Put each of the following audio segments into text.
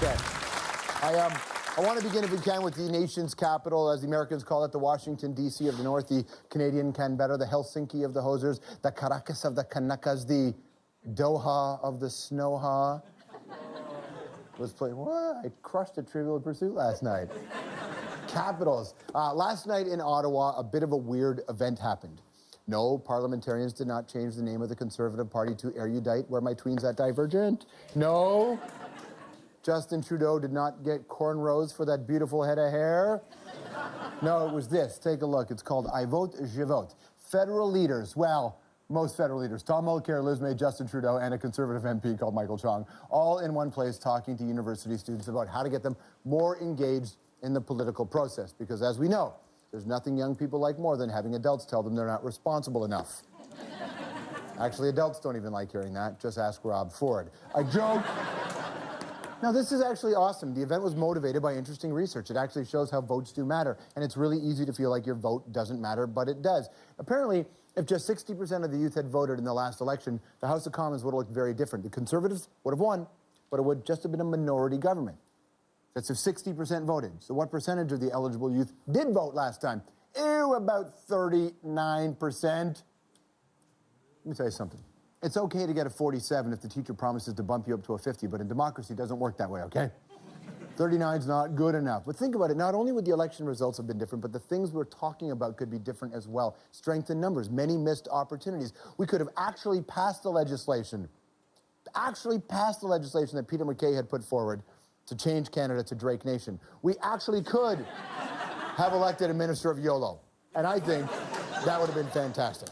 Okay. I want to begin, if we can, with the nation's capital, as the Americans call it, the Washington, D.C. of the North, the Canadian Canberra, the Helsinki of the hosers, the Caracas of the Kanakas, the Doha of the Snowha. Was playing, what? I crushed a Trivial Pursuit last night. Capitals. Last night in Ottawa, a bit of a weird event happened. No, parliamentarians did not change the name of the Conservative Party to Erudite, where my tweens at Divergent. No. Justin Trudeau did not get cornrows for that beautiful head of hair. No, it was this. Take a look. It's called iVote, Je vote. Federal leaders, well, most federal leaders, Tom Mulcair, Liz May, Justin Trudeau, and a Conservative MP called Michael Chong, all in one place talking to university students about how to get them more engaged in the political process. Because as we know, there's nothing young people like more than having adults tell them they're not responsible enough. Actually, adults don't even like hearing that. Just ask Rob Ford. I joke. Now, this is actually awesome. The event was motivated by interesting research. It actually shows how votes do matter, and it's really easy to feel like your vote doesn't matter, but it does. Apparently, if just 60% of the youth had voted in the last election, the House of Commons would have looked very different. The Conservatives would have won, but it would just have been a minority government. That's if 60% voted. So what percentage of the eligible youth did vote last time? Ew, about 39%. Let me tell you something. It's okay to get a 47 if the teacher promises to bump you up to a 50, but in democracy, it doesn't work that way, okay? 39 is not good enough. But think about it. Not only would the election results have been different, but the things we're talking about could be different as well. Strength in numbers, many missed opportunities. We could have actually passed the legislation that Peter MacKay had put forward to change Canada to Drake Nation. We actually could have elected a minister of YOLO. And I think that would have been fantastic.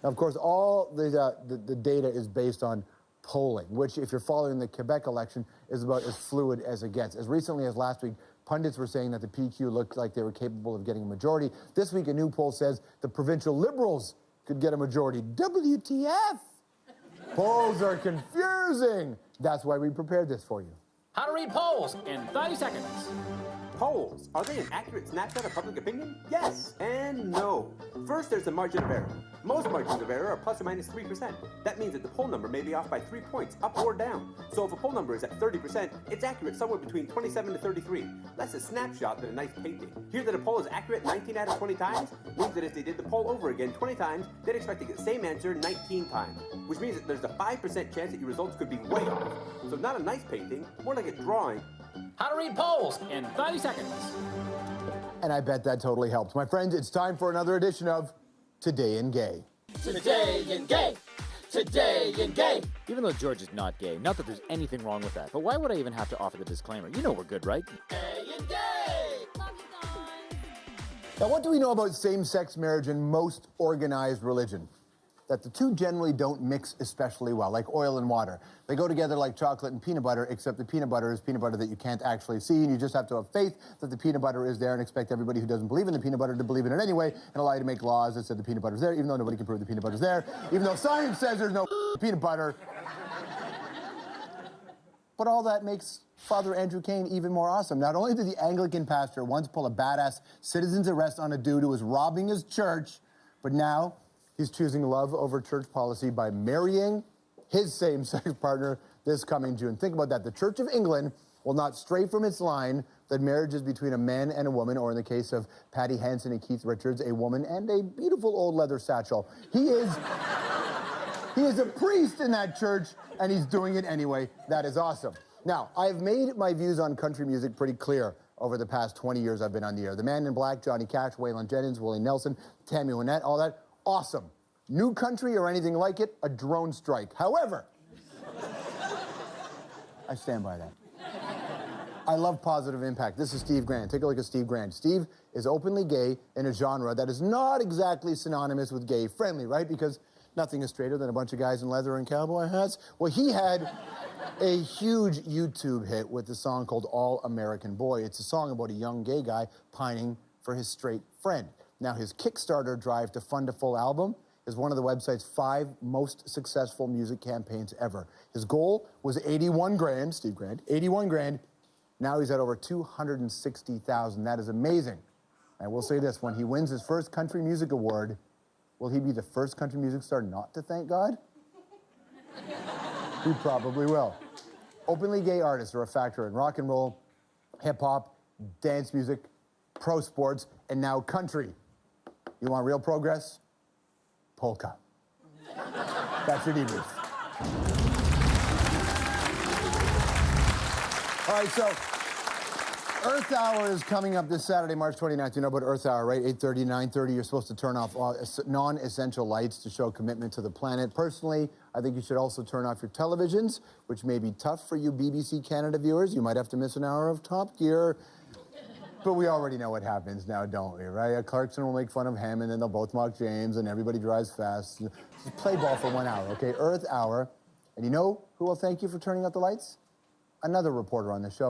Now, of course, all the data is based on polling, which, if you're following the Quebec election, is about as fluid as it gets. As recently as last week, pundits were saying that the PQ looked like they were capable of getting a majority. This week, a new poll says the provincial Liberals could get a majority. WTF? Polls are confusing. That's why we prepared this for you. How to read polls in 30 seconds. Polls, are they an accurate snapshot of public opinion? Yes and no. First, there's the margin of error. Most margins of error are plus or minus 3%. That means that the poll number may be off by 3 points, up or down. So if a poll number is at 30%, it's accurate somewhere between 27 to 33. That's a snapshot than a nice painting. Here that a poll is accurate 19 out of 20 times means that if they did the poll over again 20 times, they'd expect to get the same answer 19 times, which means that there's a 5% chance that your results could be way off. So not a nice painting, more like a drawing. How to read polls in 30 seconds. And I bet that totally helped. My friends, it's time for another edition of Today in Gay. Today in Gay. Today in Gay. Even though George is not gay, not that there's anything wrong with that, but why would I even have to offer the disclaimer? You know we're good, right? Today in Gay. Love you guys. Now, what do we know about same-sex marriage in most organized religion? That the two generally don't mix especially well, like oil and water. They go together like chocolate and peanut butter, except the peanut butter is peanut butter that you can't actually see, and you just have to have faith that the peanut butter is there and expect everybody who doesn't believe in the peanut butter to believe in it anyway, and allow you to make laws that said the peanut butter's there, even though nobody can prove the peanut butter's there, even though science says there's no peanut butter. But all that makes Father Andrew Kane even more awesome. Not only did the Anglican pastor once pull a badass citizen's arrest on a dude who was robbing his church, but now he's choosing love over church policy by marrying his same-sex partner this coming June. Think about that. The Church of England will not stray from its line that marriage is between a man and a woman, or in the case of Patty Hansen and Keith Richards, a woman and a beautiful old leather satchel. He is a priest in that church, and he's doing it anyway. That is awesome. Now, I've made my views on country music pretty clear over the past 20 years I've been on the air. The Man in Black, Johnny Cash, Waylon Jennings, Willie Nelson, Tammy Wynette, all that. Awesome. New country or anything like it, a drone strike. However, I stand by that. I love positive impact. This is Steve Grant. Take a look at Steve Grant. Steve is openly gay in a genre that is not exactly synonymous with gay friendly, right? Because nothing is straighter than a bunch of guys in leather and cowboy hats. Well, he had a huge YouTube hit with the song called All American Boy. It's a song about a young gay guy pining for his straight friend. Now, his Kickstarter drive to fund a full album is one of the website's 5 most successful music campaigns ever. His goal was 81 grand, Steve Grant, 81 grand. Now he's at over 260,000. That is amazing. I will say this, when he wins his first country music award, will he be the first country music star not to thank God? He probably will. Openly gay artists are a factor in rock and roll, hip-hop, dance music, pro sports, and now country. You want real progress? Polka. That's your debrief. All right, so Earth Hour is coming up this Saturday, March 29th. You know about Earth Hour, right? 8:30, 9:30, you're supposed to turn off all non-essential lights to show commitment to the planet. Personally, I think you should also turn off your televisions, which may be tough for you BBC Canada viewers. You might have to miss an hour of Top Gear. But we already know what happens now, don't we, right? Clarkson will make fun of Hammond, and they'll both mock James, and everybody drives fast. Just play ball for 1 hour, okay? Earth Hour. And you know who will thank you for turning out the lights? Another reporter on the show.